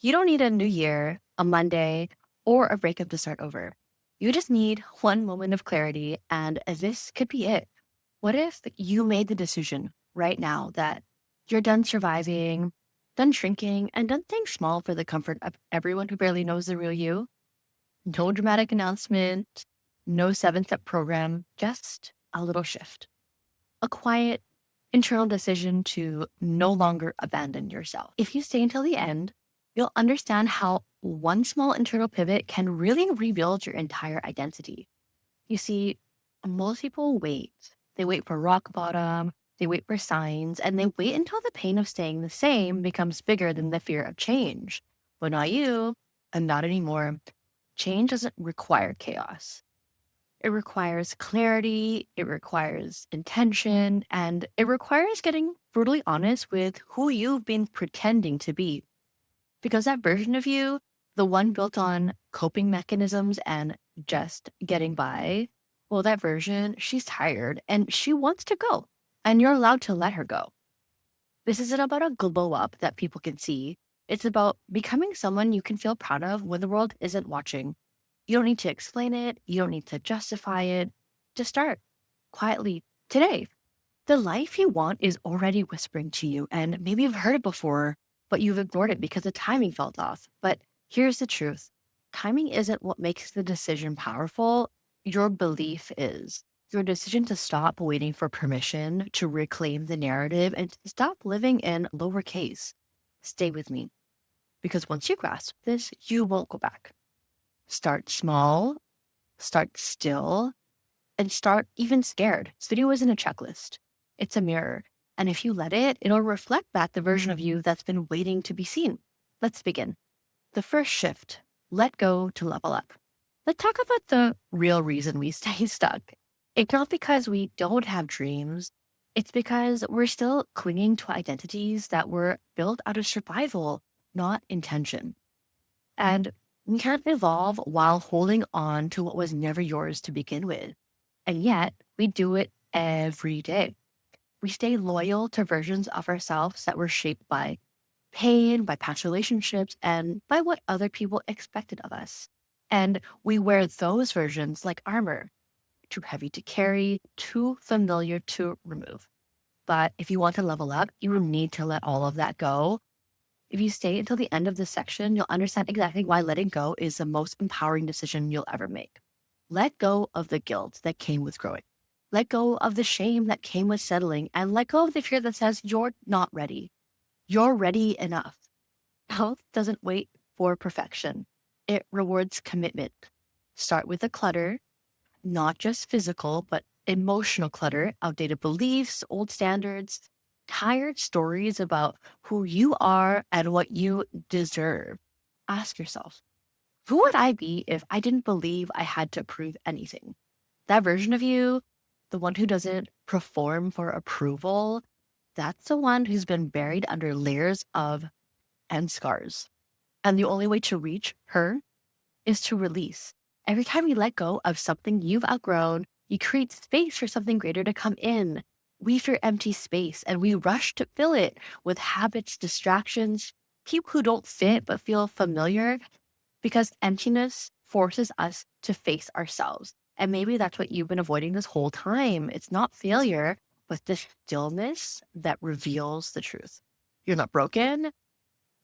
You don't need a new year, a Monday, or a breakup to start over. You just need one moment of clarity, and this could be it. What if you made the decision right now that you're done surviving, done shrinking, and done staying small for the comfort of everyone who barely knows the real you? No dramatic announcement, no 7 step program, just a little shift. A quiet internal decision to no longer abandon yourself. If you stay until the end, you'll understand how one small internal pivot can really rebuild your entire identity. You see, most people wait. They wait for rock bottom, they wait for signs, and they wait until the pain of staying the same becomes bigger than the fear of change. But not you, and not anymore. Change doesn't require chaos. It requires clarity, it requires intention, and it requires getting brutally honest with who you've been pretending to be. Because that version of you, the one built on coping mechanisms and just getting by, well, that version, she's tired and she wants to go, and you're allowed to let her go. This isn't about a glow up that people can see. It's about becoming someone you can feel proud of when the world isn't watching. You don't need to explain it. You don't need to justify it. Just start quietly today. The life you want is already whispering to you, and maybe you've heard it before, but you've ignored it because the timing felt off. But here's the truth: timing isn't what makes the decision powerful. Your belief is. Your decision to stop waiting for permission, to reclaim the narrative, and to stop living in lowercase. Stay with me, because once you grasp this, you won't go back. Start small, start still, and start even scared. This video isn't a checklist, it's a mirror. And if you let it, it'll reflect back the version of you that's been waiting to be seen. Let's begin. The first shift: let go to level up. Let's talk about the real reason we stay stuck. It's not because we don't have dreams, it's because we're still clinging to identities that were built out of survival, not intention. And we can't evolve while holding on to what was never yours to begin with. And yet we do it every day. We stay loyal to versions of ourselves that were shaped by pain, by past relationships, and by what other people expected of us. And we wear those versions like armor, too heavy to carry, too familiar to remove. But if you want to level up, you need to let all of that go. If you stay until the end of this section, you'll understand exactly why letting go is the most empowering decision you'll ever make. Let go of the guilt that came with growing. Let go of the shame that came with settling, and let go of the fear that says you're not ready. You're ready enough. Health doesn't wait for perfection. It rewards commitment. Start with the clutter, not just physical, but emotional clutter, outdated beliefs, old standards, tired stories about who you are and what you deserve. Ask yourself, who would I be if I didn't believe I had to prove anything? That version of you, the one who doesn't perform for approval, that's the one who's been buried under layers of and scars. And the only way to reach her is to release. Every time you let go of something you've outgrown, you create space for something greater to come in. We fear empty space and we rush to fill it with habits, distractions, people who don't fit but feel familiar, because emptiness forces us to face ourselves. And maybe that's what you've been avoiding this whole time. It's not failure, but the stillness that reveals the truth. You're not broken,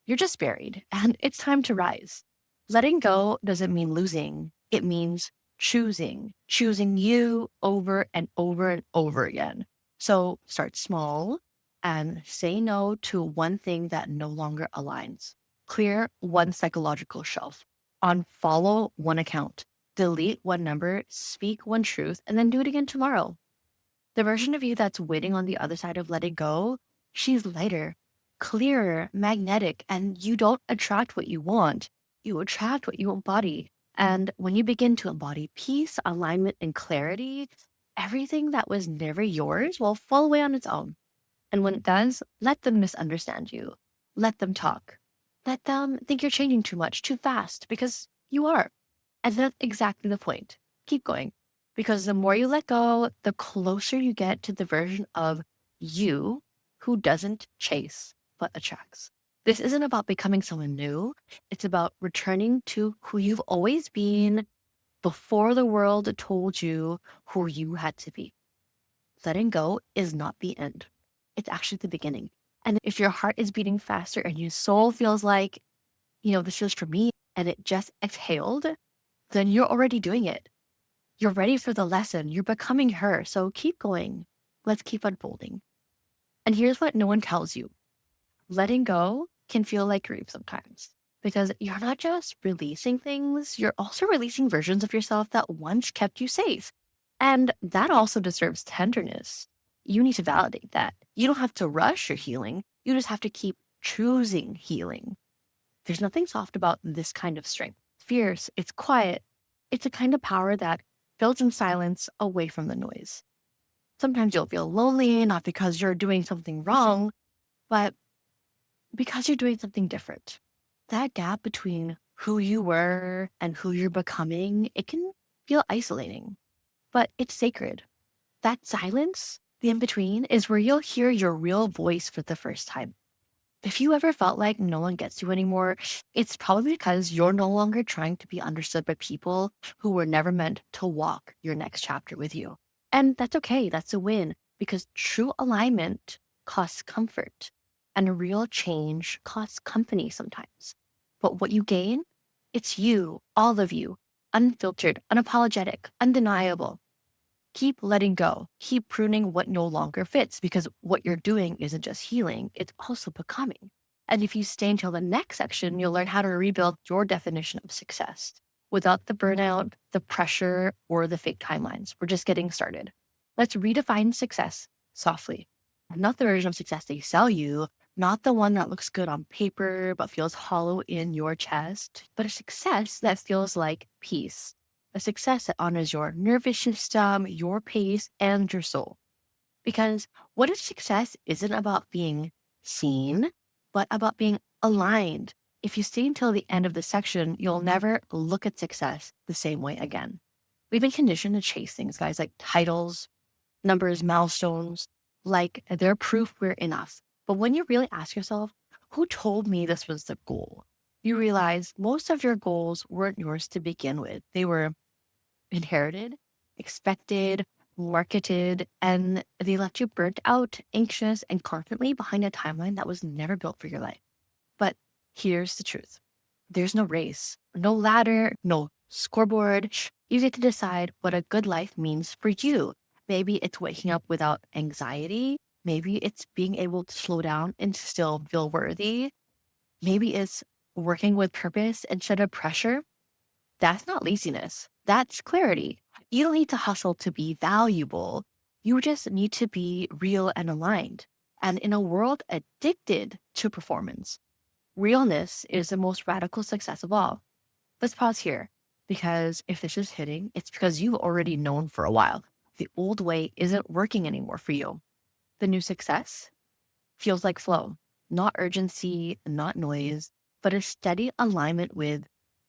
you're just buried, and it's time to rise. Letting go doesn't mean losing. It means choosing you over and over and over again. So start small and say no to one thing that no longer aligns. Clear one psychological shelf. Unfollow one account. Delete one number, speak one truth, and then do it again tomorrow. The version of you that's waiting on the other side of letting go, she's lighter, clearer, magnetic, and you don't attract what you want. You attract what you embody. And when you begin to embody peace, alignment, and clarity, everything that was never yours will fall away on its own. And when it does, let them misunderstand you. Let them talk. Let them think you're changing too much, too fast, because you are. And that's exactly the point. Keep going. Because the more you let go, the closer you get to the version of you who doesn't chase, but attracts. This isn't about becoming someone new. It's about returning to who you've always been before the world told you who you had to be. Letting go is not the end. It's actually the beginning. And if your heart is beating faster and your soul feels like, this feels for me, and it just exhaled, then you're already doing it. You're ready for the lesson. You're becoming her. So keep going. Let's keep unfolding. And here's what no one tells you. Letting go can feel like grief sometimes because you're not just releasing things, you're also releasing versions of yourself that once kept you safe. And that also deserves tenderness. You need to validate that. You don't have to rush your healing. You just have to keep choosing healing. There's nothing soft about this kind of strength. Fierce, it's quiet. It's a kind of power that builds in silence away from the noise. Sometimes you'll feel lonely, not because you're doing something wrong, but because you're doing something different. That gap between who you were and who you're becoming, it can feel isolating, but it's sacred. That silence, the in between, is where you'll hear your real voice for the first time. If you ever felt like no one gets you anymore, it's probably because you're no longer trying to be understood by people who were never meant to walk your next chapter with you. And that's okay. That's a win because true alignment costs comfort and a real change costs company sometimes. But what you gain, it's you, all of you, unfiltered, unapologetic, undeniable. Keep letting go. Keep pruning what no longer fits because what you're doing isn't just healing, it's also becoming. And if you stay until the next section, you'll learn how to rebuild your definition of success without the burnout, the pressure, or the fake timelines. We're just getting started. Let's redefine success softly. Not the version of success they sell you, not the one that looks good on paper but feels hollow in your chest, but a success that feels like peace, a success that honors your nervous system, your pace, and your soul. Because what if success isn't about being seen, but about being aligned? If you stay until the end of the section, you'll never look at success the same way again. We've been conditioned to chase things, guys, like titles, numbers, milestones, like they're proof we're enough. But when you really ask yourself, who told me this was the goal? You realize most of your goals weren't yours to begin with. They were inherited, expected, marketed, and they left you burnt out, anxious, and constantly behind a timeline that was never built for your life. But here's the truth. There's no race, no ladder, no scoreboard. You get to decide what a good life means for you. Maybe it's waking up without anxiety. Maybe it's being able to slow down and still feel worthy. Maybe it's working with purpose instead of pressure. That's not laziness. That's clarity. You don't need to hustle to be valuable. You just need to be real and aligned. And in a world addicted to performance, realness is the most radical success of all. Let's pause here because if this is hitting, it's because you've already known for a while. The old way isn't working anymore for you. The new success feels like flow, not urgency, not noise, but a steady alignment with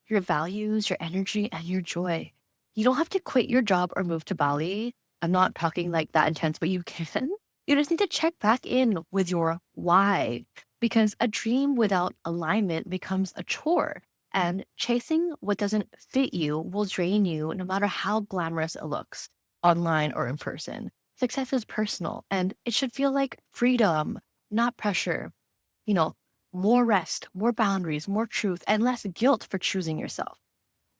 your values, your energy, and your joy. You don't have to quit your job or move to Bali. I'm not talking like that intense, but you can. You just need to check back in with your why because a dream without alignment becomes a chore. And chasing what doesn't fit you will drain you no matter how glamorous it looks, online or in person. Success is personal and it should feel like freedom, not pressure. You know, more rest, more boundaries, more truth, and less guilt for choosing yourself.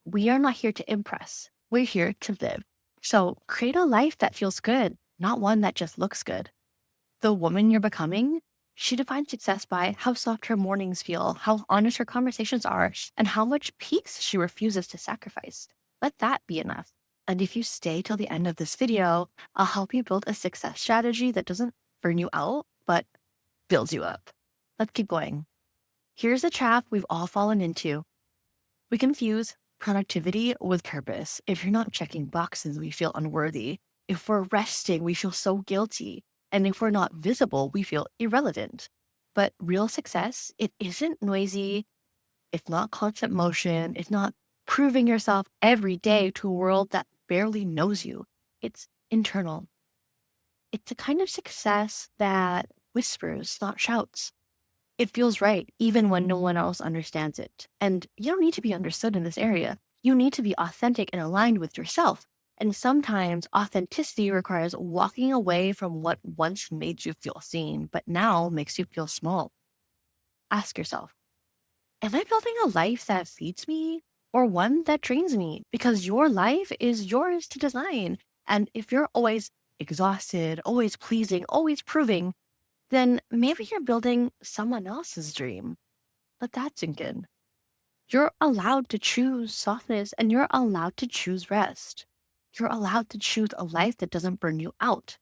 We are not here to impress. We're here to live. So create a life that feels good, not one that just looks good. The woman you're becoming, she defines success by how soft her mornings feel, how honest her conversations are, and how much peace she refuses to sacrifice. Let that be enough. And if you stay till the end of this video, I'll help you build a success strategy that doesn't burn you out, but builds you up. Let's keep going. Here's a trap we've all fallen into. We confuse productivity with purpose. If you're not checking boxes, we feel unworthy. If we're resting, we feel so guilty. And if we're not visible, we feel irrelevant. But real success, it isn't noisy. It's not constant motion. It's not proving yourself every day to a world that barely knows you. It's internal. It's a kind of success that whispers, not shouts. It feels right, even when no one else understands it. And you don't need to be understood in this area. You need to be authentic and aligned with yourself. And sometimes authenticity requires walking away from what once made you feel seen, but now makes you feel small. Ask yourself, am I building a life that feeds me or one that drains me? Because your life is yours to design. And if you're always exhausted, always pleasing, always proving, then maybe you're building someone else's dream. Let that sink in. You're allowed to choose softness and you're allowed to choose rest. You're allowed to choose a life that doesn't burn you out.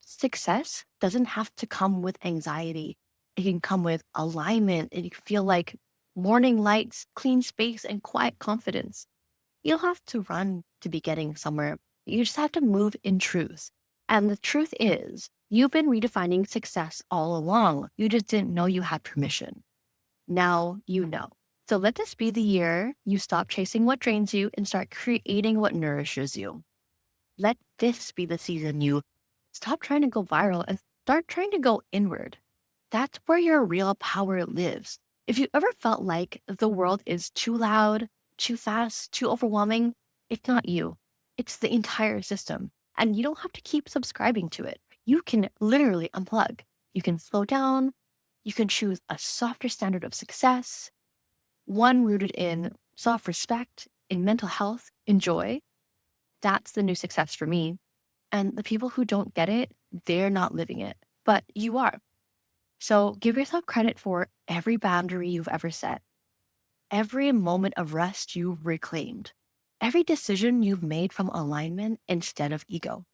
Success doesn't have to come with anxiety. It can come with alignment. And you feel like morning lights, clean space, and quiet confidence. You don't have to run to be getting somewhere. You just have to move in truth. And the truth is, you've been redefining success all along. You just didn't know you had permission. Now you know. So let this be the year you stop chasing what drains you and start creating what nourishes you. Let this be the season you stop trying to go viral and start trying to go inward. That's where your real power lives. If you ever felt like the world is too loud, too fast, too overwhelming, it's not you. It's the entire system. And you don't have to keep subscribing to it. You can literally unplug. You can slow down. You can choose a softer standard of success, one rooted in self-respect, in mental health, in joy. That's the new success for me. And the people who don't get it, they're not living it, but you are. So give yourself credit for every boundary you've ever set, every moment of rest you've reclaimed, every decision you've made from alignment instead of ego.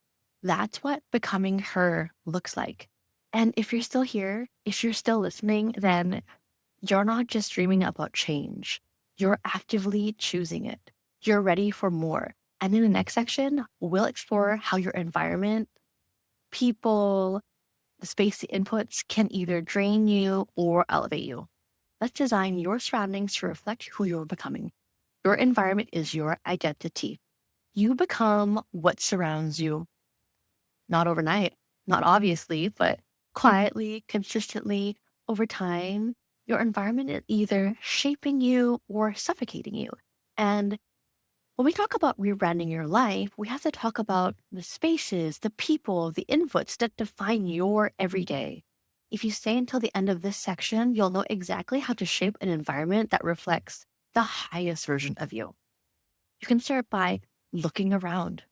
That's what becoming her looks like. And if you're still here, if you're still listening, then you're not just dreaming about change. You're actively choosing it. You're ready for more. And in the next section, we'll explore how your environment, people, the space, the inputs can either drain you or elevate you. Let's design your surroundings to reflect who you're becoming. Your environment is your identity. You become what surrounds you, not overnight, not obviously, but quietly, consistently, over time. Your environment is either shaping you or suffocating you. And when we talk about rebranding your life, we have to talk about the spaces, the people, the inputs that define your everyday. If you stay until the end of this section, you'll know exactly how to shape an environment that reflects the highest version of you. You can start by looking around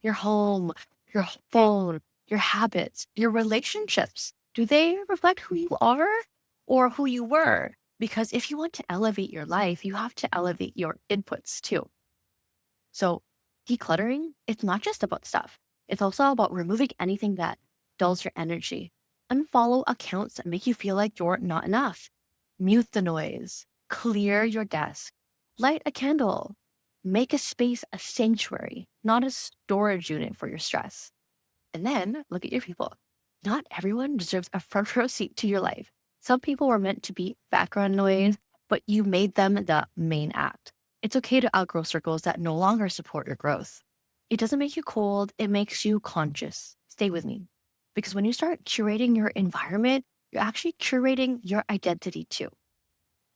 your home, your phone, your habits, your relationships. Do they reflect who you are or who you were? Because if you want to elevate your life, you have to elevate your inputs too. So decluttering, it's not just about stuff. It's also about removing anything that dulls your energy. Unfollow accounts that make you feel like you're not enough. Mute the noise. Clear your desk. Light a candle. Make a space a sanctuary, not a storage unit for your stress. And then look at your people. Not everyone deserves a front row seat to your life. Some people were meant to be background noise, but you made them the main act. It's okay to outgrow circles that no longer support your growth. It doesn't make you cold, it makes you conscious. Stay with me. Because when you start curating your environment, you're actually curating your identity too.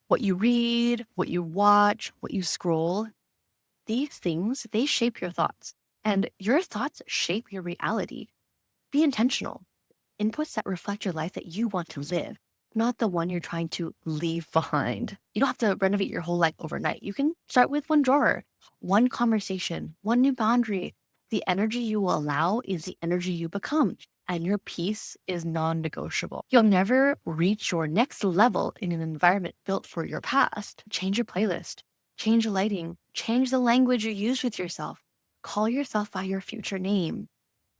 What you read, what you watch, what you scroll, these things, they shape your thoughts. And your thoughts shape your reality. Be intentional. Inputs that reflect your life that you want to live, not the one you're trying to leave behind. You don't have to renovate your whole life overnight. You can start with one drawer, one conversation, one new boundary. The energy you will allow is the energy you become, and your peace is non-negotiable. You'll never reach your next level in an environment built for your past. Change your playlist, change the lighting, change the language you use with yourself. Call yourself by your future name.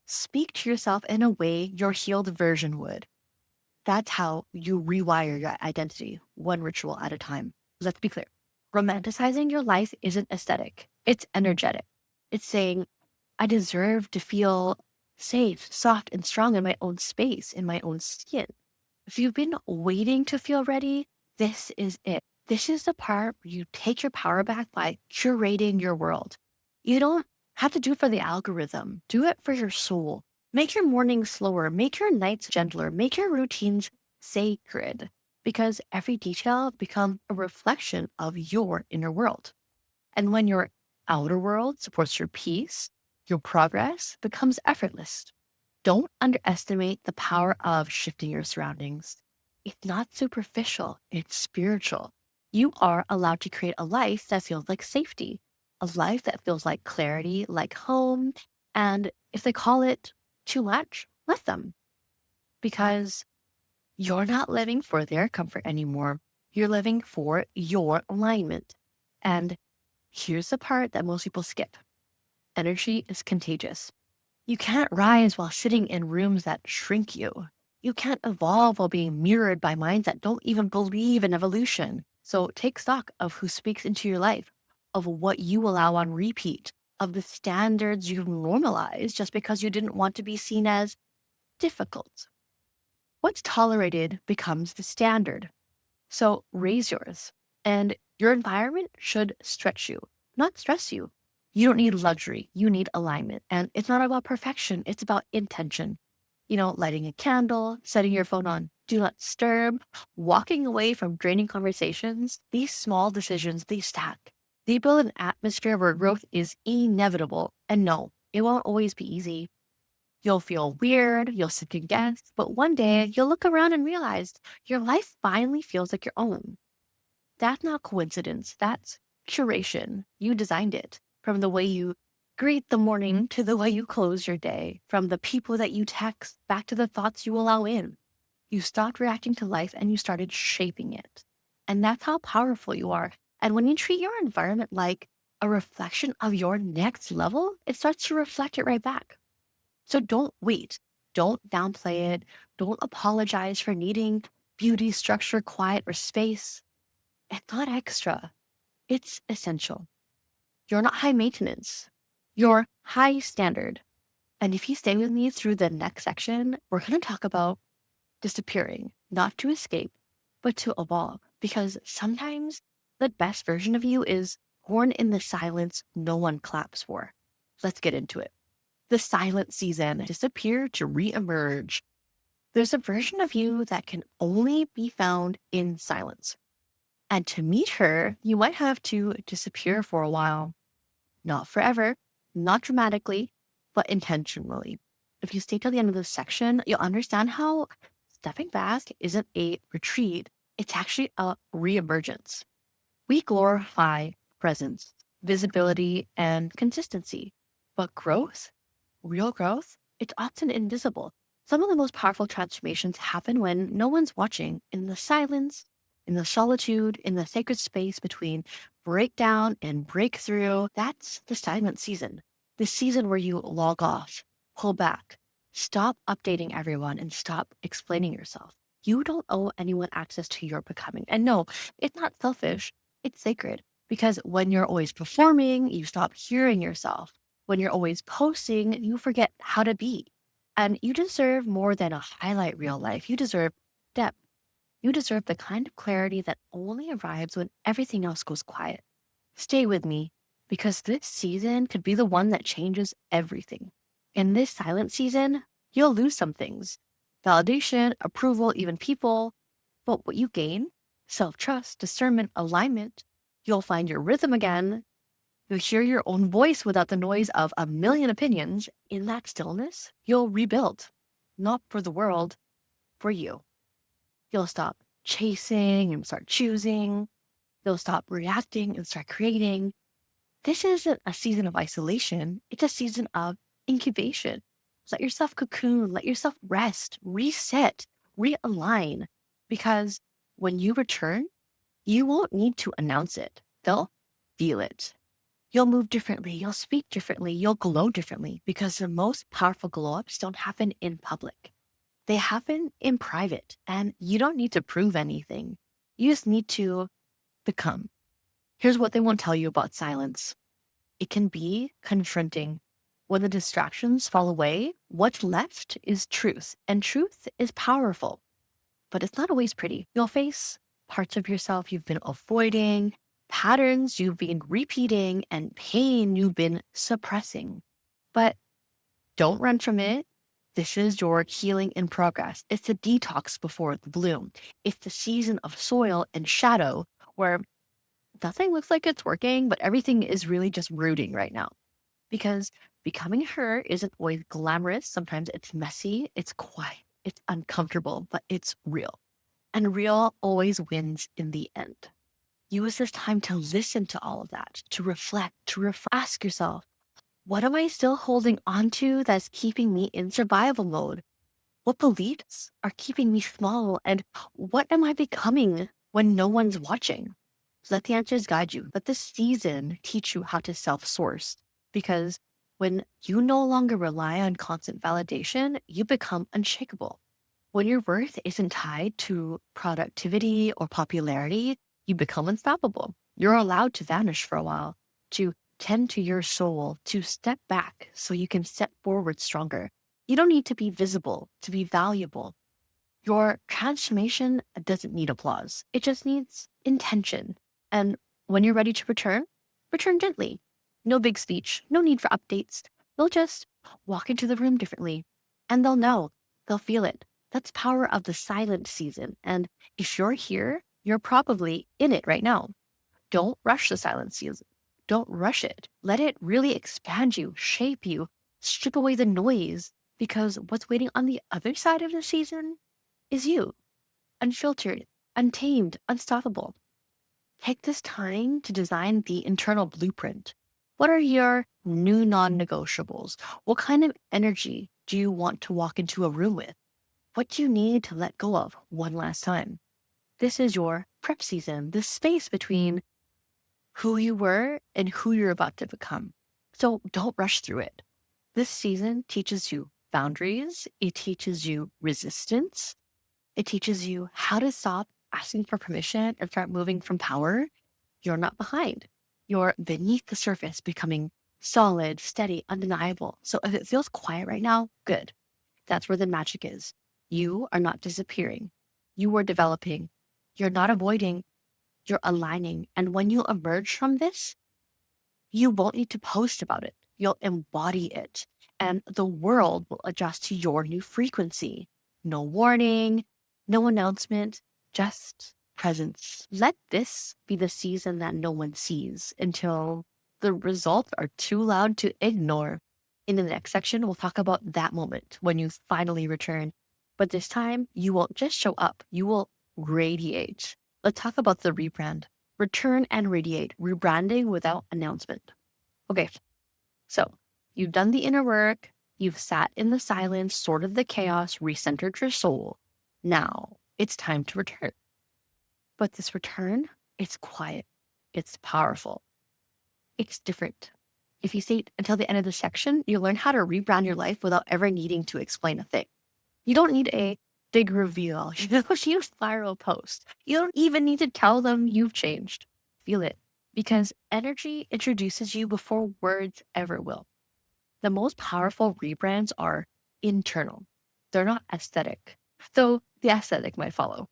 Speak to yourself in a way your healed version would. That's how you rewire your identity, one ritual at a time. Let's be clear. Romanticizing your life isn't aesthetic. It's energetic. It's saying, I deserve to feel safe, soft, and strong in my own space, in my own skin. If you've been waiting to feel ready, this is it. This is the part where you take your power back by curating your world. You don't have to do it for the algorithm. Do it for your soul. Make your mornings slower. Make your nights gentler. Make your routines sacred. because every detail becomes a reflection of your inner world. And when your outer world supports your peace, your progress becomes effortless. Don't underestimate the power of shifting your surroundings. It's not superficial, it's spiritual. You are allowed to create a life that feels like safety, a life that feels like clarity, like home. And if they call it too much, let them, because you're not living for their comfort anymore. You're living for your alignment. And here's the part that most people skip: energy is contagious. You can't rise while sitting in rooms that shrink you. You can't evolve while being mirrored by minds that don't even believe in evolution. So take stock of who speaks into your life, of what you allow on repeat, of the standards you've normalized just because you didn't want to be seen as difficult. What's tolerated becomes the standard. So raise yours. And your environment should stretch you, not stress you. You don't need luxury. You need alignment. And it's not about perfection. It's about intention. Lighting a candle, setting your phone on do not disturb, walking away from draining conversations. These small decisions, they stack. They build an atmosphere where growth is inevitable. And no, it won't always be easy. You'll feel weird, you'll second guess, but one day you'll look around and realize your life finally feels like your own. That's not coincidence. That's curation. You designed it, from the way you greet the morning to the way you close your day, from the people that you text back to the thoughts you allow in. You stopped reacting to life and you started shaping it. And that's how powerful you are. And when you treat your environment like a reflection of your next level, it starts to reflect it right back. So don't wait. Don't downplay it. Don't apologize for needing beauty, structure, quiet, or space. It's not extra. It's essential. You're not high maintenance. You're high standard. And if you stay with me through the next section, we're going to talk about disappearing, not to escape, but to evolve. Because sometimes the best version of you is born in the silence no one claps for. Let's get into it. The silent season, disappear to reemerge. There's a version of you that can only be found in silence. And to meet her, you might have to disappear for a while. Not forever, not dramatically, but intentionally. If you stay till the end of this section, you'll understand how stepping back isn't a retreat, it's actually a reemergence. We glorify presence, visibility, and consistency, but growth, real growth, it's often invisible. Some of the most powerful transformations happen when no one's watching, in the silence, in the solitude, in the sacred space between breakdown and breakthrough. That's the silent season, the season where you log off, pull back, stop updating everyone, and stop explaining yourself. You don't owe anyone access to your becoming. And no, it's not selfish, it's sacred. Because when you're always performing, you stop hearing yourself. When you're always posting, you forget how to be. And you deserve more than a highlight reel life. You deserve depth. You deserve the kind of clarity that only arrives when everything else goes quiet. Stay with me, because this season could be the one that changes everything. In this silent season, you'll lose some things: validation, approval, even people. But what you gain, self-trust, discernment, alignment, you'll find your rhythm again. You'll hear your own voice without the noise of a million opinions. In that stillness, you'll rebuild, not for the world, for you. You'll stop chasing and start choosing. You'll stop reacting and start creating. This isn't a season of isolation. It's a season of incubation. Let yourself cocoon, let yourself rest, reset, realign. Because when you return, you won't need to announce it. They'll feel it. You'll move differently. You'll speak differently. You'll glow differently, because the most powerful glow ups don't happen in public. They happen in private, and you don't need to prove anything. You just need to become. Here's what they won't tell you about silence. It can be confronting. When the distractions fall away, what's left is truth, and truth is powerful, but it's not always pretty. You'll face parts of yourself you've been avoiding, patterns you've been repeating, and pain you've been suppressing. But don't run from it. This is your healing in progress. It's the detox before the bloom. It's the season of soil and shadow where nothing looks like it's working, but everything is really just rooting right now. Because becoming her isn't always glamorous. Sometimes it's messy, it's quiet, it's uncomfortable, but it's real. And real always wins in the end. Use this time to listen to all of that, to reflect, ask yourself, what am I still holding on to that's keeping me in survival mode? What beliefs are keeping me small? And what am I becoming when no one's watching? Let the answers guide you. Let this season teach you how to self source. Because when you no longer rely on constant validation, you become unshakable. When your worth isn't tied to productivity or popularity, you become unstoppable. You're allowed to vanish for a while, to tend to your soul, to step back so you can step forward stronger. You don't need to be visible to be valuable. Your transformation doesn't need applause. It just needs intention. And when you're ready to return gently. No big speech, no need for updates. They'll just walk into the room differently and they'll know, they'll feel it. That's power of the silent season. And if you're here, you're probably in it right now. Don't rush the silent season. Don't rush it. Let it really expand you, shape you, strip away the noise, because what's waiting on the other side of the season is you, unfiltered, untamed, unstoppable. Take this time to design the internal blueprint. What are your new non negotiables? What kind of energy do you want to walk into a room with? What do you need to let go of one last time? This is your prep season, the space between who you were and who you're about to become. So don't rush through it. This season teaches you boundaries, it teaches you resistance, it teaches you how to stop asking for permission and start moving from power. You're not behind. You're beneath the surface, becoming solid, steady, undeniable. So if it feels quiet right now, good. That's where the magic is. You are not disappearing. You are developing. You're not avoiding. You're aligning. And when you emerge from this, you won't need to post about it. You'll embody it. And the world will adjust to your new frequency. No warning, no announcement, just presence. Let this be the season that no one sees until the results are too loud to ignore. In the next section, we'll talk about that moment when you finally return. But this time, you won't just show up, you will radiate. Let's talk about the rebrand. Return and radiate, rebranding without announcement. Okay, so you've done the inner work, you've sat in the silence, sorted the chaos, recentered your soul. Now it's time to return. But this return, it's quiet, it's powerful, it's different. If you stay until the end of the section, you'll learn how to rebrand your life without ever needing to explain a thing. You don't need a big reveal. You don't need a spiral post. You don't even need to tell them you've changed. Feel it, because energy introduces you before words ever will. The most powerful rebrands are internal. They're not aesthetic, though the aesthetic might follow.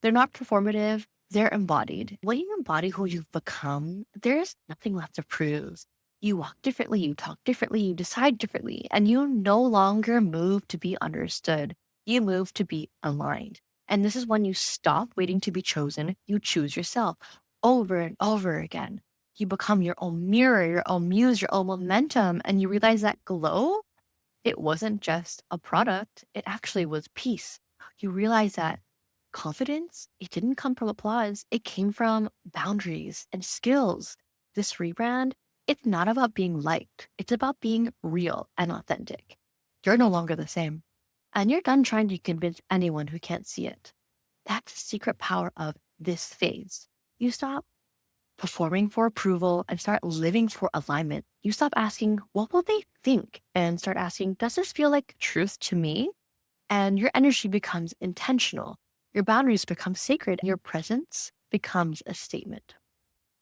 They're not performative, they're embodied. When you embody who you've become, there's nothing left to prove. You walk differently, you talk differently, you decide differently, and you no longer move to be understood. You move to be aligned. And this is when you stop waiting to be chosen. You choose yourself over and over again. You become your own mirror, your own muse, your own momentum, and you realize that glow, it wasn't just a product, it actually was peace. You realize that confidence, it didn't come from applause, it came from boundaries and skills. This rebrand, it's not about being liked, it's about being real and authentic. You're no longer the same. And you're done trying to convince anyone who can't see it. That's the secret power of this phase. You stop performing for approval and start living for alignment. You stop asking, what will they think? And start asking, does this feel like truth to me? And your energy becomes intentional. Your boundaries become sacred. Your presence becomes a statement.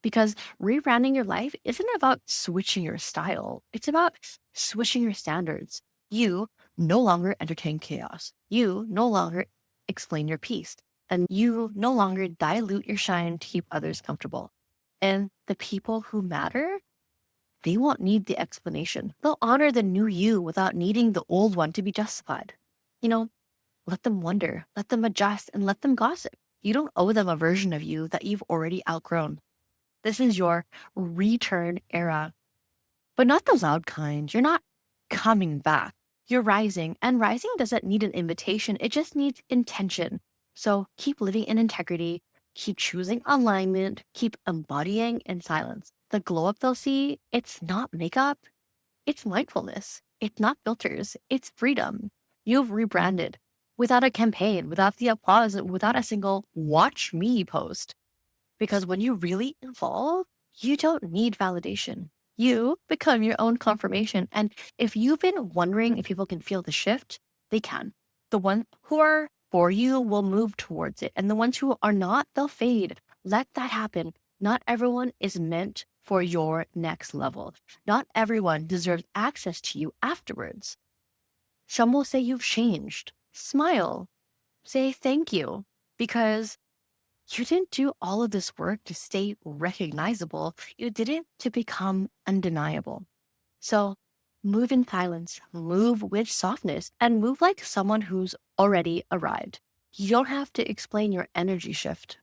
Because rebranding your life isn't about switching your style. It's about switching your standards. You no longer entertain chaos. You no longer explain your peace. And you no longer dilute your shine to keep others comfortable. And the people who matter, They won't need the explanation. They'll honor the new you without needing the old one to be justified. You know, let them wonder, let them adjust, and let them gossip. You don't owe them a version of you that you've already outgrown. This is your return era, but not the loud kind. You're not coming back. You're rising, and rising doesn't need an invitation. It just needs intention. So keep living in integrity, keep choosing alignment, keep embodying in silence. The glow up they'll see, it's not makeup, it's mindfulness. It's not filters, it's freedom. You've rebranded without a campaign, without the applause, without a single watch me post. Because when you really evolve, you don't need validation. You become your own confirmation. And if you've been wondering if people can feel the shift, they can. The ones who are for you will move towards it. And the ones who are not, they'll fade. Let that happen. Not everyone is meant for your next level. Not everyone deserves access to you afterwards. Some will say you've changed. Smile. Say thank you. Because you didn't do all of this work to stay recognizable. You did it to become undeniable. So move in silence, move with softness, and move like someone who's already arrived. You don't have to explain your energy shift.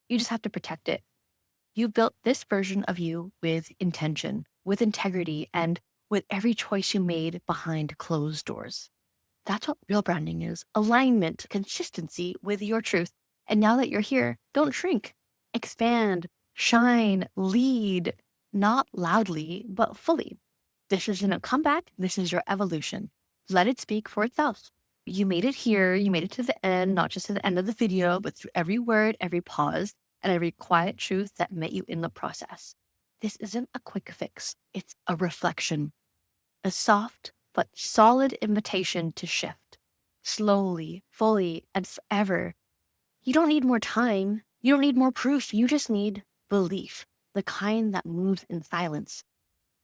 You just have to protect it. You built this version of you with intention, with integrity, and with every choice you made behind closed doors. That's what real branding is: alignment, consistency with your truth. And now that you're here, don't shrink, expand, shine, lead, not loudly, but fully. This isn't a comeback. This is your evolution. Let it speak for itself. You made it here. You made it to the end, not just to the end of the video, but through every word, every pause, and every quiet truth that met you in the process. This isn't a quick fix. It's a reflection, a soft but solid invitation to shift slowly, fully, and forever. You don't need more time. You don't need more proof. You just need belief, the kind that moves in silence,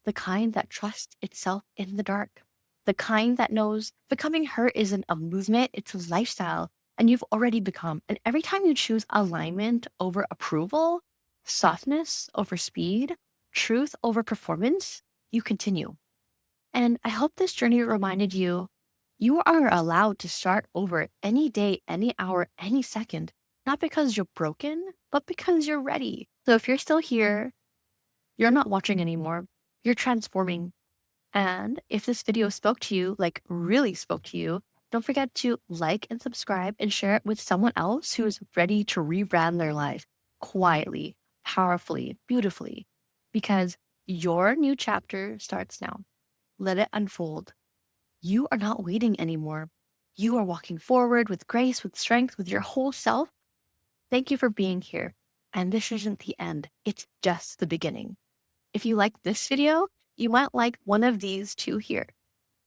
the kind that trusts itself in the dark, the kind that knows becoming her isn't a movement, it's a lifestyle. And you've already become. And every time you choose alignment over approval, softness over speed, truth over performance, you continue. And I hope this journey reminded you you are allowed to start over any day, any hour, any second, not because you're broken, but because you're ready. So if you're still here, you're not watching anymore, you're transforming. And if this video spoke to you, like really spoke to you, don't forget to like and subscribe and share it with someone else who is ready to rebrand their life quietly, powerfully, beautifully, because your new chapter starts now. Let it unfold. You are not waiting anymore. You are walking forward with grace, with strength, with your whole self. Thank you for being here. And this isn't the end. It's just the beginning. If you like this video, you might like one of these two here.